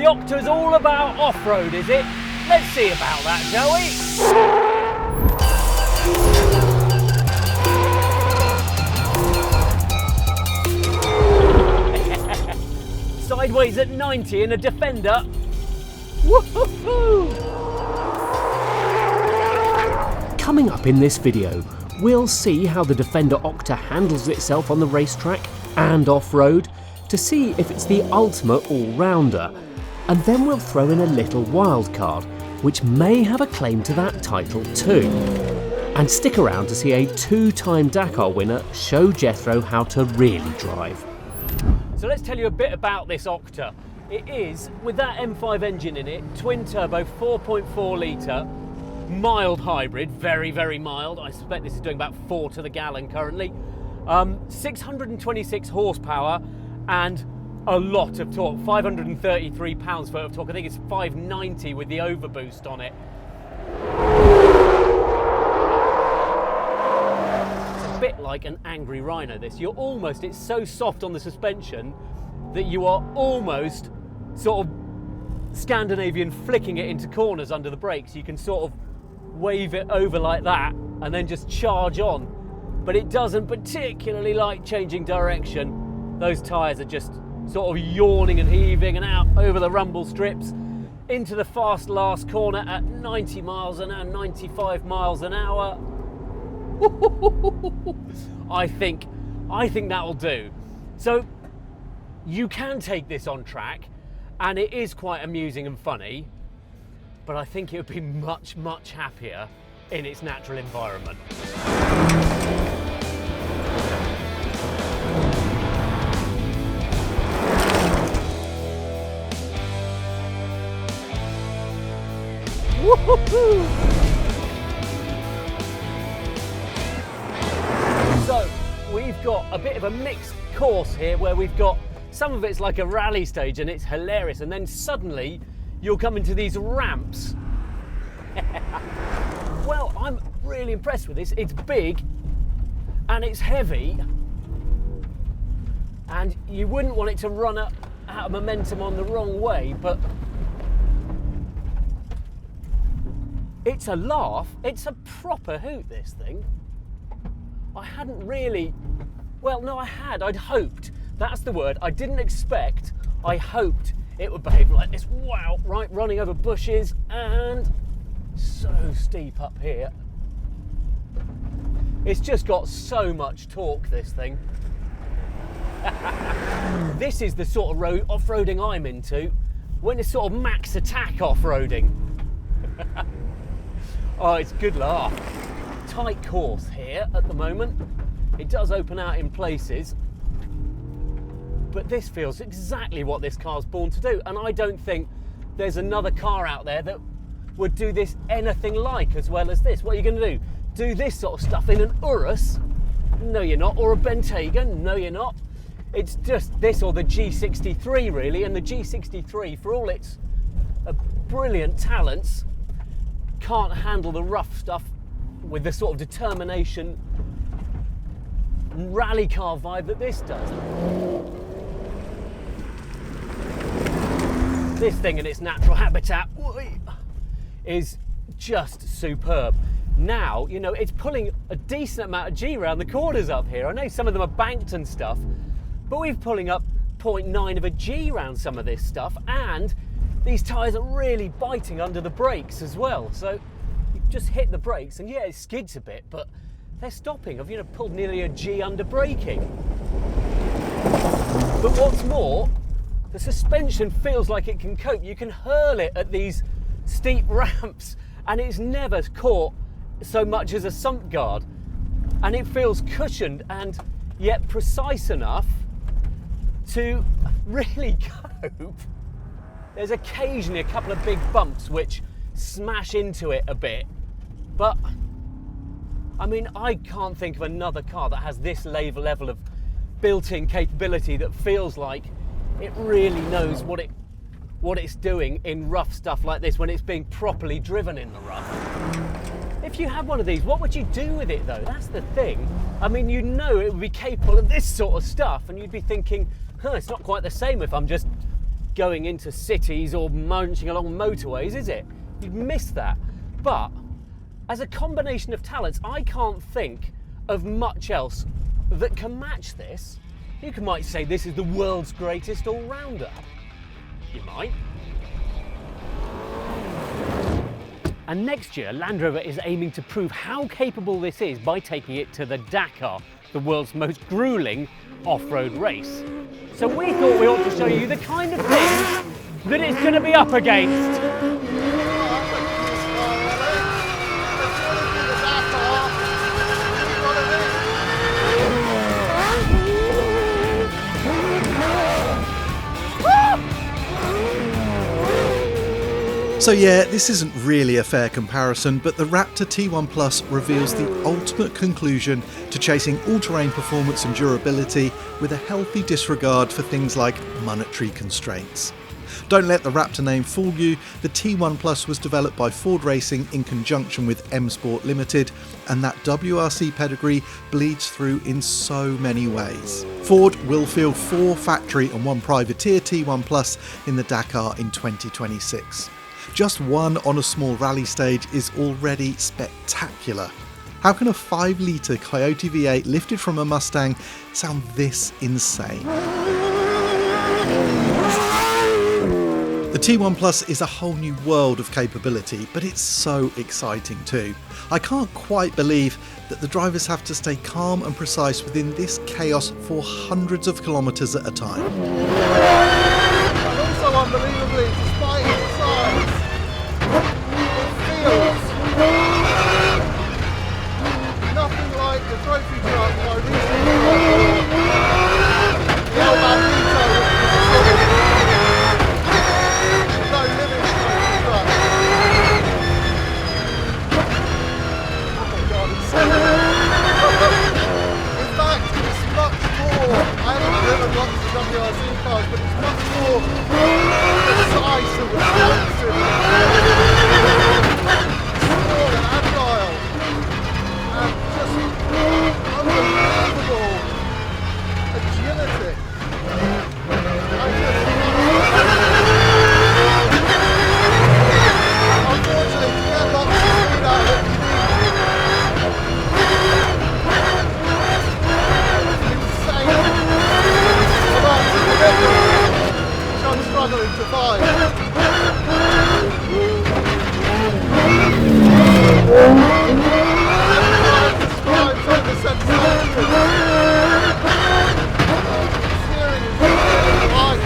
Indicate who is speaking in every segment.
Speaker 1: The Octa's all about off-road, is it? Let's see about that, shall we? Sideways at 90 in a Defender. Woohoo! Coming up in this video, we'll see how the Defender Octa handles itself on the racetrack and off-road to see if it's the ultimate all-rounder. And then we'll throw in a little wild card, which may have a claim to that title too. And stick around to see a two-time Dakar winner show Jethro how to really drive. So let's tell you a bit about this Octa. It is, with that M5 engine in it, twin-turbo 4.4 litre, mild hybrid, very, very mild. I suspect this is doing about 4 to the gallon currently. 626 horsepower and a lot of torque, 533 pounds-foot of torque. I think it's 590 with the overboost on it. It's a bit like an angry rhino, this. It's so soft on the suspension that you are almost sort of Scandinavian flicking it into corners under the brakes. You can sort of wave it over like that and then just charge on. But it doesn't particularly like changing direction. Those tyres are just sort of yawning and heaving and out over the rumble strips into the fast last corner at 90 miles an hour, 95 miles an hour. I think that'll do. So you can take this on track and it is quite amusing and funny, but I think it would be much, much happier in its natural environment. Woo-hoo-hoo. So we've got a bit of a mixed course here where we've got some of it's like a rally stage and it's hilarious, and then suddenly you'll come into these ramps. Well, I'm really impressed with this. It's big and it's heavy, and you wouldn't want it to run out of momentum on the wrong way, but it's a laugh. It's a proper hoot, this thing. I hadn't really, well, no, I had. I'd hoped. That's the word. I didn't expect. I hoped it would behave like this. Wow, right, running over bushes and so steep up here. It's just got so much torque, this thing. This is the sort of off-roading I'm into, when it's sort of max attack off-roading. Oh, it's a good laugh. Tight course here at the moment. It does open out in places, but this feels exactly what this car's born to do, and I don't think there's another car out there that would do this anything like as well as this. What are you going to do? Do this sort of stuff in an Urus? No, you're not. Or a Bentayga? No, you're not. It's just this or the G63, really, and the G63, for all its brilliant talents, can't handle the rough stuff with the sort of determination rally car vibe that this does. This thing in its natural habitat is just superb. Now, you know, it's pulling a decent amount of G around the corners up here. I know some of them are banked and stuff, but we're pulling up 0.9 of a G around some of this stuff, and these tyres are really biting under the brakes as well. So you just hit the brakes and yeah, it skids a bit, but they're stopping. I've, you know, pulled nearly a G under braking. But what's more, the suspension feels like it can cope. You can hurl it at these steep ramps and it's never caught so much as a sump guard. And it feels cushioned and yet precise enough to really cope. There's occasionally a couple of big bumps which smash into it a bit, but I mean, I can't think of another car that has this level of built-in capability that feels like it really knows what it's doing in rough stuff like this when it's being properly driven in the rough. If you had one of these, what would you do with it though? That's the thing. I mean, you know it would be capable of this sort of stuff, and you'd be thinking, huh, it's not quite the same if I'm just going into cities or munching along motorways, is it? You'd miss that. But as a combination of talents, I can't think of much else that can match this. You might say this is the world's greatest all-rounder. You might. And next year, Land Rover is aiming to prove how capable this is by taking it to the Dakar, the world's most grueling off-road race. So we thought we ought to show you the kind of things that it's going to be up against.
Speaker 2: So yeah, this isn't really a fair comparison, but the Raptor T1 Plus reveals the ultimate conclusion to chasing all-terrain performance and durability with a healthy disregard for things like monetary constraints. Don't let the Raptor name fool you. The T1 Plus was developed by Ford Racing in conjunction with M Sport Limited, and that WRC pedigree bleeds through in so many ways. Ford will field 4 factory and 1 privateer T1 Plus in the Dakar in 2026. Just one on a small rally stage is already spectacular. How can a 5-litre Coyote V8 lifted from a Mustang sound this insane? The T1 Plus is a whole new world of capability, but it's so exciting too. I can't quite believe that the drivers have to stay calm and precise within this chaos for hundreds of kilometres at a time.
Speaker 3: And also unbelievably, despite its size, it feels nothing like the trophy truck I recently got. The El Bandito, no limit trophy truck. Oh my god, it's so in fact, it's much more, I haven't driven lots of WRC cars, but it's much more precise and responsive, strong and agile, and just unbelievable agility. Unfortunately, to get lots of speed out of it, insane amounts of commitment, which I'm struggling to find. Describes over sensitivity. Steering is really light.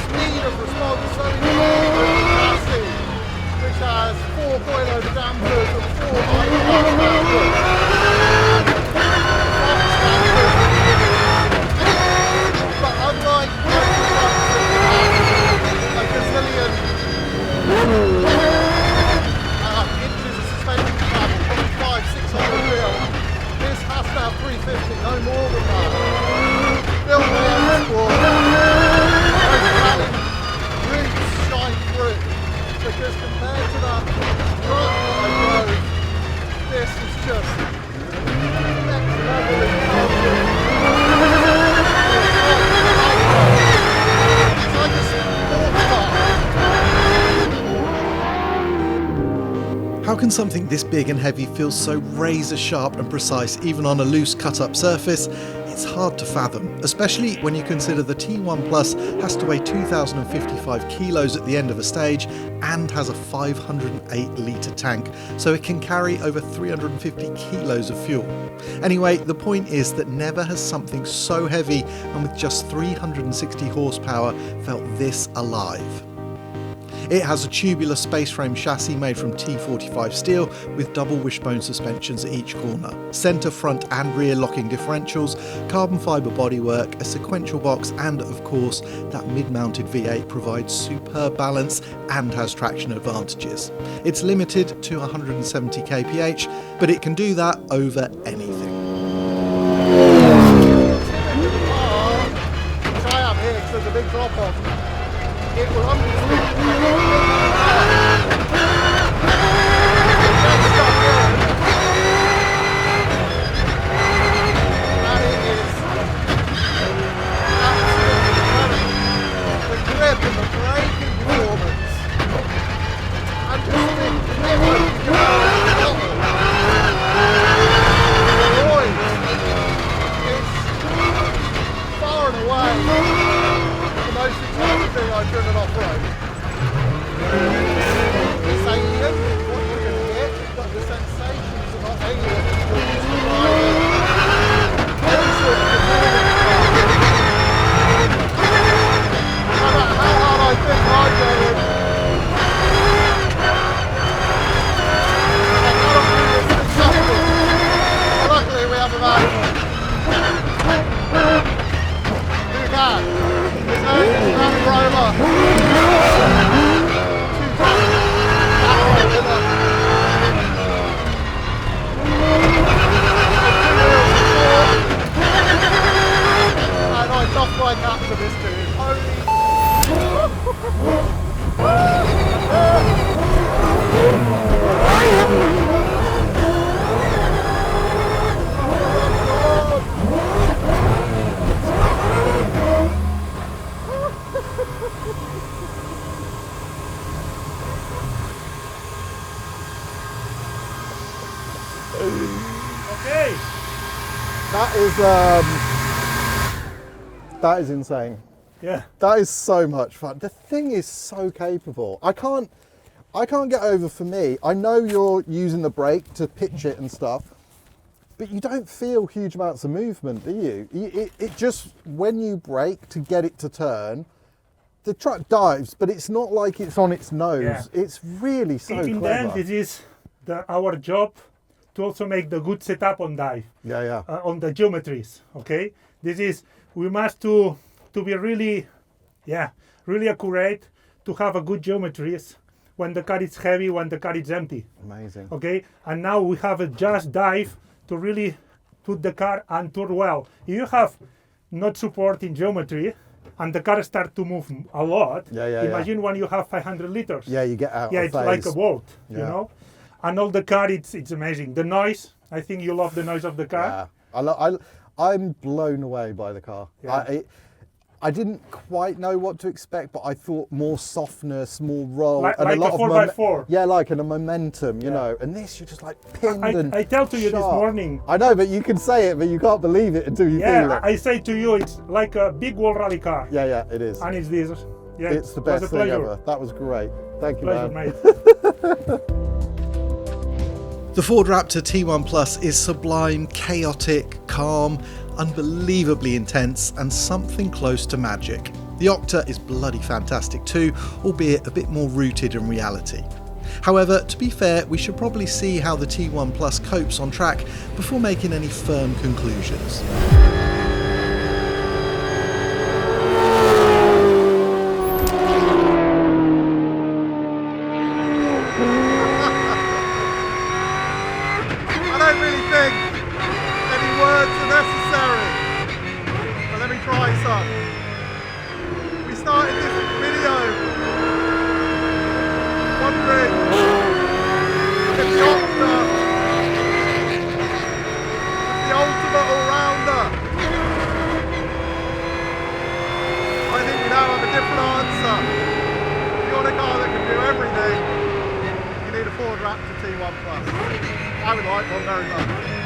Speaker 3: Speed of response so incredible chassis, which has 4 coilover dampers and 4 high-class dampers. But unlike most trucks that have a gazillion inches of suspension travel, probably 500-600 mil, this has to have 350, no more than that. Built by M Sport, those rally roots shine through, because compared to that truck that I drove, this is just next level intelligence. It's like a sports car.
Speaker 2: How can something this big and heavy feel so razor sharp and precise even on a loose cut-up surface? It's hard to fathom, especially when you consider the T1 Plus has to weigh 2,055 kilos at the end of a stage and has a 508-litre tank, so it can carry over 350 kilos of fuel. Anyway, the point is that never has something so heavy and with just 360 horsepower felt this alive. It has a tubular space frame chassis made from T45 steel with double wishbone suspensions at each corner, centre front and rear locking differentials, carbon fibre bodywork, a sequential box, and of course that mid-mounted V8 provides superb balance and has traction advantages. It's limited to 170 kph, but it can do that over anything.
Speaker 3: Which I am here because there's a big drop off. It will understand. that is a Land Rover and I doff my cap to this dude.
Speaker 4: Okay.
Speaker 3: That is insane.
Speaker 4: Yeah.
Speaker 3: That is so much fun. The thing is so capable. I can't get over, for me, I know you're using the brake to pitch it and stuff, but you don't feel huge amounts of movement, do you? It just, when you brake to get it to turn, the truck dives, but it's not like it's on its nose.
Speaker 4: Yeah.
Speaker 3: It's really so
Speaker 4: In the
Speaker 3: clever.
Speaker 4: end, this is our job to also make the good setup on dive.
Speaker 3: Yeah.
Speaker 4: On the geometries, okay? This is, we must to be really accurate, to have a good geometries when the car is heavy, when the car is empty.
Speaker 3: Amazing.
Speaker 4: Okay, and now we have a just dive to really put the car and turn well. If you have not support in geometry and the car start to move a lot, imagine when you have 500 liters.
Speaker 3: Yeah, you get out of
Speaker 4: it's like a boat, you
Speaker 3: Yeah.
Speaker 4: know? And all the car, it's amazing. The noise, I think you love the noise of the car.
Speaker 3: Yeah. I'm blown away by the car.
Speaker 4: Yeah.
Speaker 3: I didn't quite know what to expect, but I thought more softness, more roll,
Speaker 4: Like
Speaker 3: and
Speaker 4: a
Speaker 3: a lot
Speaker 4: 4x4.
Speaker 3: Yeah, like and a momentum, you
Speaker 4: Yeah.
Speaker 3: know. And this, you're just like pinned and
Speaker 4: I tell to you this
Speaker 3: sharp.
Speaker 4: morning.
Speaker 3: I know, but you can say it, but you can't believe it until you feel
Speaker 4: Yeah,
Speaker 3: it.
Speaker 4: I say to you, it's like a big wall rally car.
Speaker 3: Yeah, it is.
Speaker 4: And it's this. Yeah,
Speaker 3: It's the
Speaker 4: it was
Speaker 3: best
Speaker 4: a
Speaker 3: thing
Speaker 4: pleasure.
Speaker 3: ever. That was great. Thank you,
Speaker 4: Pleasure,
Speaker 3: man.
Speaker 4: mate.
Speaker 2: The Ford Raptor T1 Plus is sublime, chaotic, calm, unbelievably intense, and something close to magic. The Octa is bloody fantastic too, albeit a bit more rooted in reality. However, to be fair, we should probably see how the T1 Plus copes on track before making any firm conclusions.
Speaker 3: I don't really think any words are necessary. But let me try some. We started this video wondering if the Octa is the ultimate all-rounder. I think we now have a different answer. If you want a car that can do everything, you need a Ford Raptor T1 Plus. I would like one very much.